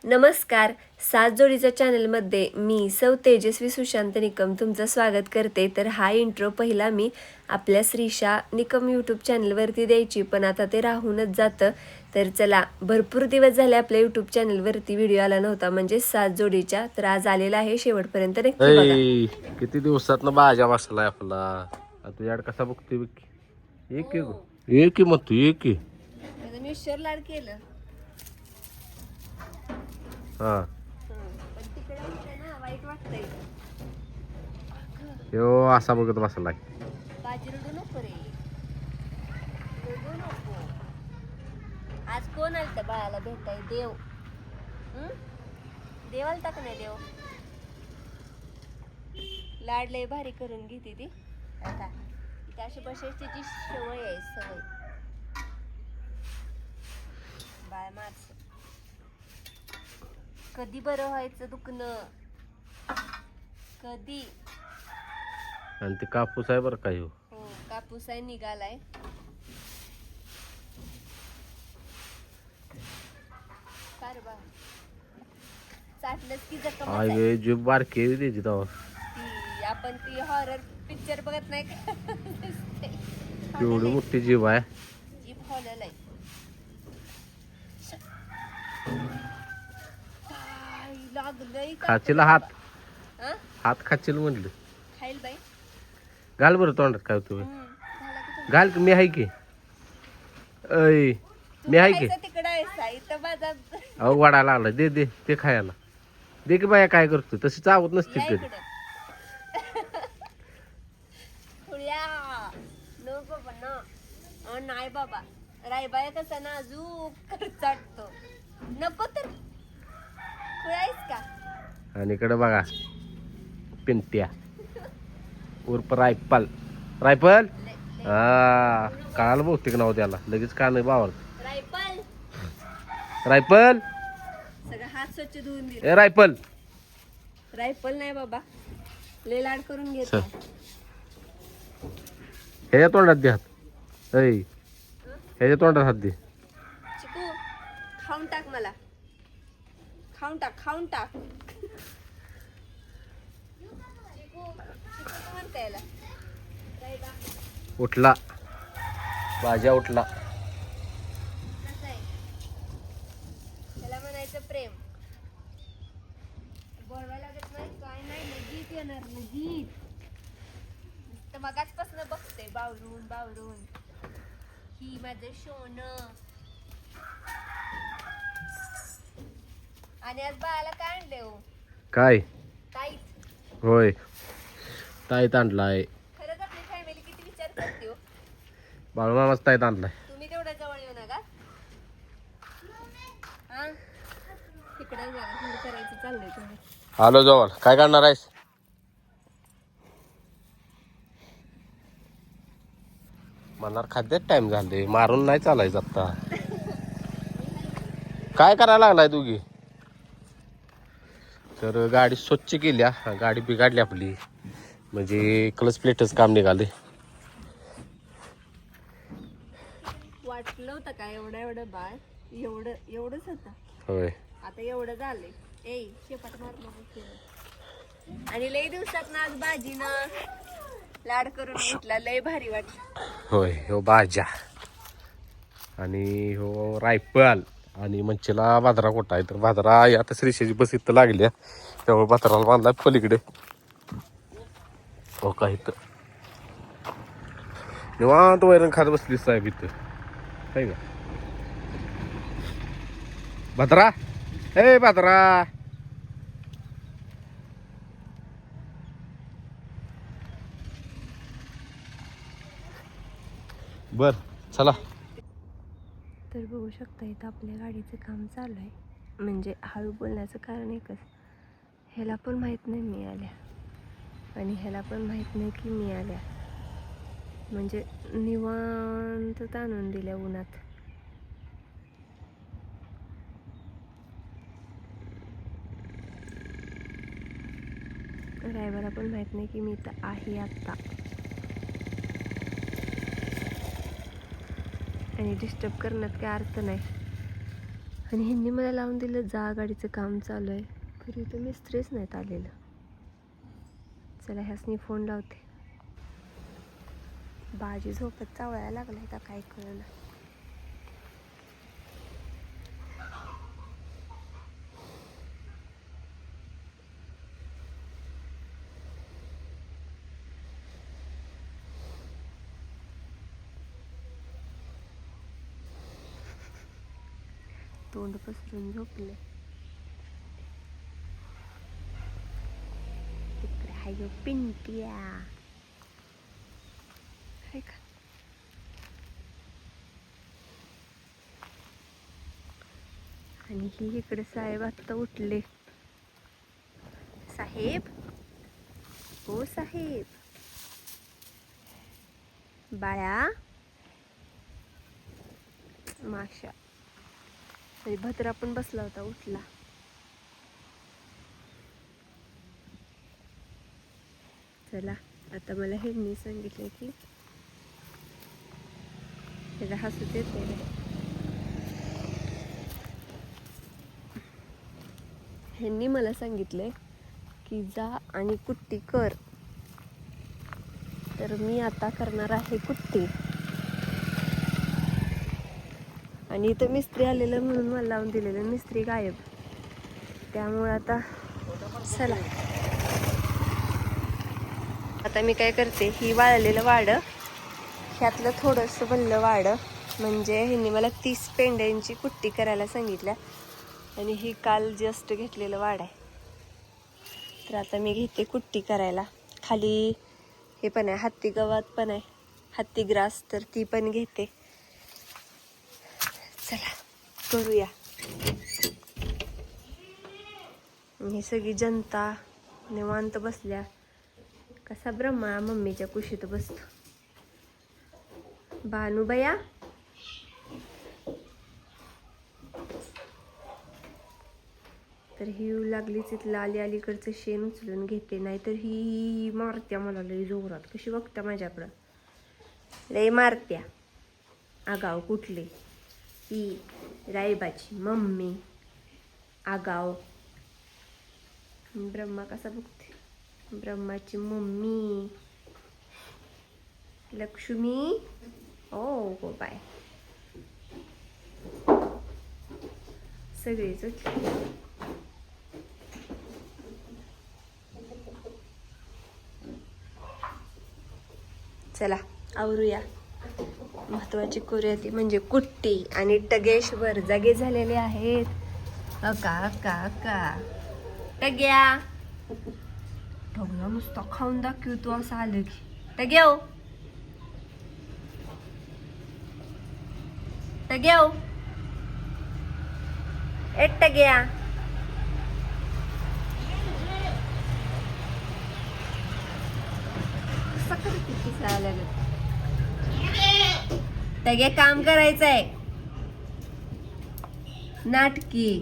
नमस्कार. सात जोडीच्या चॅनलमध्ये मी सौ तेजस्वी सुशांत निकम तुमचं स्वागत करते. तर हा इंट्रो पहिला मी आपल्या श्रीशा निकम यूट्यूब चॅनलवरती द्यायची, पण आता ते राहूनच जातं. तर चला, भरपूर दिवस झाले आपल्या यूट्यूब चॅनलवरती व्हिडिओ आला नव्हता, म्हणजे सात जोडीच्या. तर आज आलेला आहे, शेवटपर्यंत नक्की बघा. किती दिवसात बाजा बसलाय आपला. तुझ्याकडे कसा बघतोय बघ की. एक की मग तू एक की. मी लाड केलं, हा पण तिकडे ना वाईट वाटतंय. यो असा बघत बसलाय. बाजी रडू नको रे, रडू नको. आज कोण आलतं बाळाला भेटाय? देव. देव आलता का नाही? देव लाड लय भारी करून घेते ती. आता इथे अशी बसायची तिची सवय आहे, सवय. बाळ माझ कधी बरं व्हायचं दुखणं, कधी. आणि ते कापूस आहे बरं का ह्यो. हो, कापूस आहे, निघालाय. कार बा चाटलंच की जखम. आय गे जीभ बारकी आहे त्याची तेव्हा. ती आपण ती हॉरर पिक्चर बघत नाही का? एवढी मोठी जीभ आहे. जीभ हॉलल आहे. काय लागलंय का? खाचीला हात हा? हात खाचील म्हटलं. खाईल बाई. घाल बरं तोंडात काय तुम्ही. झाला की तुमचा? घाल की, मी आहे की. ऐ मी आहे की. खायचं तिकडं आहे सा, इथं माझा. अहो वाढायला लागला. दे दे ते खायला. दे की बाया, काय करतो तशी चावत नसते या कधी. इकडं. खुळ्या. नो बाबा ना. नाही बाबा, रायबाया कसा नाजूक चाटतो. नको तर. खुळायस का? आणि इकडे बघा पिंट्या उर्फ रायफल. रायफल हा कळालं बहुतेक नाव त्याला. लगेच का नाही बावर. रायफल रायफल सगळं हात स्वच्छ धुवून दे. ए रायफल. रायफल नाही बाबा, लय लाड करून घेत. चल. ह्याच्या तोंडात दे हात. ऐ ह्याच्या तोंडात हात दे. चिकू, खाऊन टाक मला. खाऊन टाक, खाऊन टाक. चिकू, चिकू का म्हणता याला? रायबा. उठला भाज्या उठला. कसं आहे? त्याला म्हणायचं प्रेम. बोलवायला लागत नाही, काय नाही, लगीच येणार, लगीच. तर मगाचपासून बघते बावरून बावरून. ही माझं सोनं. आणि आज बाळाला काय आणले हो? काय ताईत. होय ताईत आणलाय. खरंच आपली फॅमिली किती विचार करते हो. बाळूमामाच ताईत आणलाय. तुम्ही तेवढ्या जवळ येऊ नका. हा, तिकडे जा, करायचं चाललंय तुम्ही. आलो जवळ. काय करणार आहेस? म्हणणार खाद्यात टाइम झाले, मारून नाही चालायचं आता. काय करायला लागलाय दोघी? तर गाडी स्वच्छ केल्या. गाडी बिघाडली आपली, म्हणजे क्लच प्लेटच काम निघाले. वाटलं होतं का एवढं बाळ एवढंच होतं? होय आता एवढं झालंय. ए शेपाट मार नको. आणि लय दिवसात ना आज भाजीनं लाड करून घेतला, लय भारी वाटलं. होय. हो भाज्या आणि हो रायफल आणि मंचीला बाजरा कोटा आहे. तर बाजरा आता श्रीषाची बस इथं लागली, त्यामुळे बाजाराला बांधला पलीकडे. हो का इथं निवांत वैरण खात बसली साहेब इथं, काय का भद्रा. ए भद्रा, बर चला. तर बघू शकता इथं आपल्या गाडीचं काम चालू आहे. म्हणजे हळू बोलण्याचं कारण एकच, ह्याला पण माहीत नाही मी आल्या, आणि ह्याला पण माहीत नाही की मी आल्या. म्हणजे निवांत ताणून दिल्या उन्हात. ड्रायव्हरला पण माहीत नाही की मी इथं आहे आत्ता. आणि डिस्टर्ब करण्यात काय अर्थ नाही. आणि ह्यांनी मला लावून दिलं जा गाडीचं काम चालू आहे, तरी इथं मिस्त्रीच नाहीत आलेलं. चला ह्यासनी फोन लावते. बाजी झोपत चावळायला लागलाय का काय कळलं. तोंड पसरून झोपले. तिकडे हाय पिंट्या हाय का. आणि ही इकडे साहेब आत्ता उठले. साहेब हो साहेब. बाळा माशा. आणि भद्रा पण बसला होता, उठला. चला आता मला ह्यांनी सांगितलं की त्याला हसूच येते. ह्यांनी मला सांगितलंय की जा आणि कुट्टी कर. तर मी आता करणार आहे कुट्टी. आणि इथं मिस्त्री आलेलं म्हणून मला लावून दिलेलं, मिस्त्री गायब. त्यामुळे आता चला आता मी काय करते, ही वाळलेलं वाडं ह्यातलं थोडंसं बनलं वाडं, म्हणजे ह्यांनी मला 30 पेंड्यांची कुट्टी करायला सांगितल्या. आणि ही काल जस्ट घेतलेलं वाड आहे. तर आता मी घेते कुट्टी करायला. खाली हे पण आहे, हत्ती गवत पण आहे, हत्ती ग्रास, तर ती पण घेते. चला करूया. ही सगळी जनता निवांत बसल्या. कसा ब्रह्मा मम्मीच्या कुशीत बसतो. बानूबया तर ही येऊ लागली. तिथलं अलीकडचं शेण उचलून घेते, नाहीतर ही मारत्या मला लई जोरात. कशी बघत्या माझ्याकडं, लई मारत्या. आगाव कुठली ही रायबाची मम्मी आगाव. ब्रह्मा कसा बघते, ब्रह्माची मम्मी लक्ष्मी. ओ गो बाय. सगळीच चला आवरूया. महत्वाची करूया ती म्हणजे कुट्टी. आणि टगेश्वर जागे झालेले आहेत. अका अका अका टग्या ठगला नुसता खाऊन दाखवतो असं आलं की. टग्याव टग्याव ए टग्या. टग्या काम करायचंय नाटकी.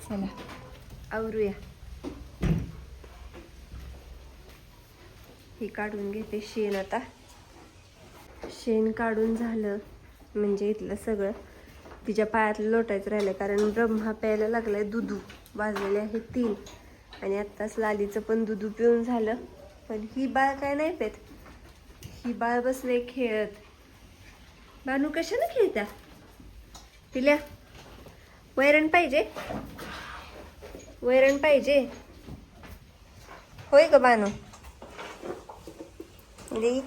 चला आवरूया. हे काढून घेते शेण. आता शेण काढून झालं म्हणजे इथलं सगळं तिच्या पायातलं लोटायचं राहिलं, कारण ब्रह्मा प्यायला लागलाय. दुधू वाजलेले आहे 3 आणि आत्ताच लालीचं पण दुधू पिऊन झालं. पण ही बाळ काय नाही पेत. ही बाळ बसले खेळत. बानू कशाने खेळत्या. तिला वैरण पाहिजे, वैरण पाहिजे होय ग बानू.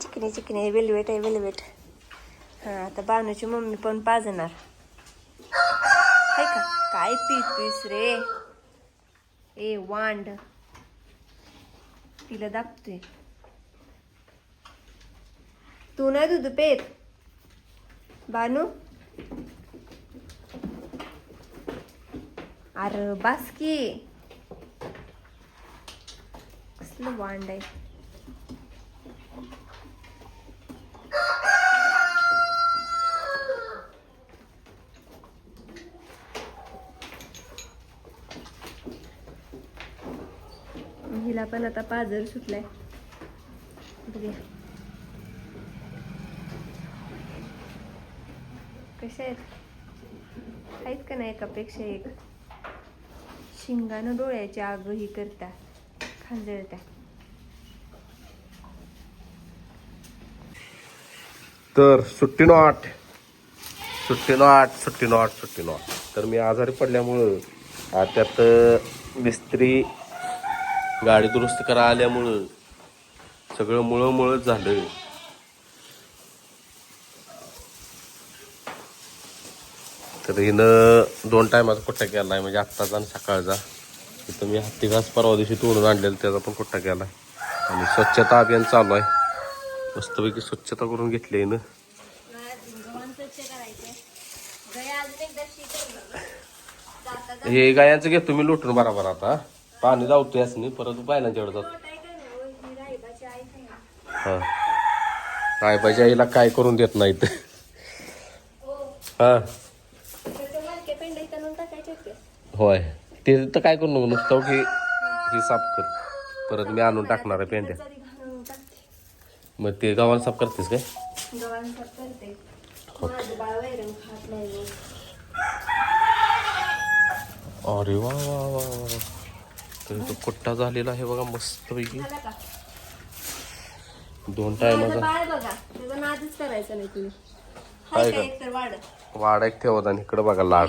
चिकनी चिकनी वेलवेट आहे वेलवेट. हां आता बानूची मम्मी पण पाजणार हाय का. काय पितोयस रे ए वांड. तिला दाबतोय. तू नाही दूध पेत बानू. अरे बासकी कसलं वांड आहे. हिला ह्याला पण आता पाजर सुटलाय. बघूया कशा आहेत का नाही, एकापेक्षा एक. शिंगानं डोळ्याची आग ही करता, खांजळत्या. तर सुट्टी नॉट. तर मी आजारी पडल्यामुळं त्यात मिस्त्री गाडी दुरुस्त करा आल्यामुळं सगळं मुळंच झालं. तर हिनं 2 टायमाचा कुट्टा केलाय, म्हणजे आत्ताचा आणि सकाळचा. तिथं मी हत्ती घास परवा दिवशी तोडून आणलेला त्याचा पण कुट्टा केलाय. आणि स्वच्छता अभियान चालू आहे. मस्तपैकी स्वच्छता करून घेतली हिनं. हे गायांचं घेतो मी लुटून बरोबर. आता पाणी जावतो यासनी, परत बैलांच्याकडे जातो. हा काय पाहिजे आईला काय करून देत नाहीत. हा होय, ते तर काय करू नको, नुसतं की ही साफ कर. परत मी आणून टाकणार आहे पेंड्या. मग ते गावाला साफ करतेस काय? अरे वा वा वा वा, तर तो कुट्टा झालेला आहे बघा मस्तपैकी. 2 टायमाचा वाडा एक ठेवत. आणि इकडे बघा लाड.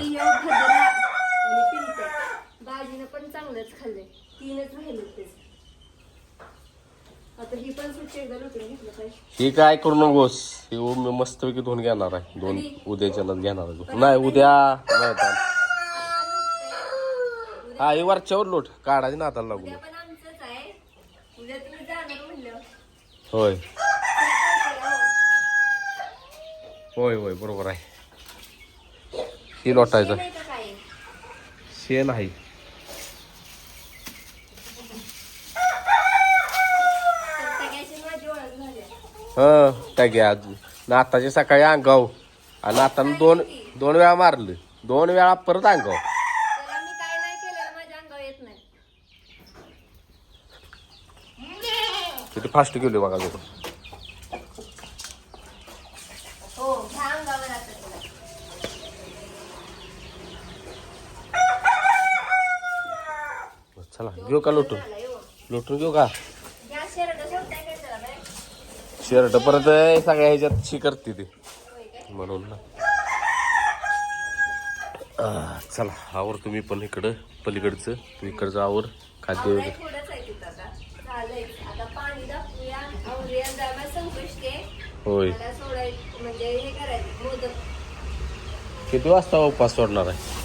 भाजीनं पण चांगलंच खाल्लंय. 3च राहिले. आता ही पण स्वच्छ एकदा लुटून घेतलं पाहिजे. ही काय करू नकोस, ही मी मस्तपैकी धुवून घेणार आहे. 2 उद्याच्यालाच घेणार आहे. नाही उद्या नाही. हा ही वरच्यावर लोट काढायची ना आता लागून. होय होय होय बरोबर आहे. ही लोटायचं शेण आहे. हा टाक्या नाताच्या सकाळी अंगाव आणि आता 2 वेळा मारलं. 2 वेळा परत अंगाव. किती फास्ट गेलो बघा लोक. चला घेऊ का लोटून घेऊ का शर्ट. परत सगळ्या ह्याच्यात शी करते ते म्हणून ना. चला आवर तुम्ही पण इकडं पलीकडचं, तू इकडचं आवर. खाद्य वगैरे होय. किती वाजता उपास सोडणार आहे?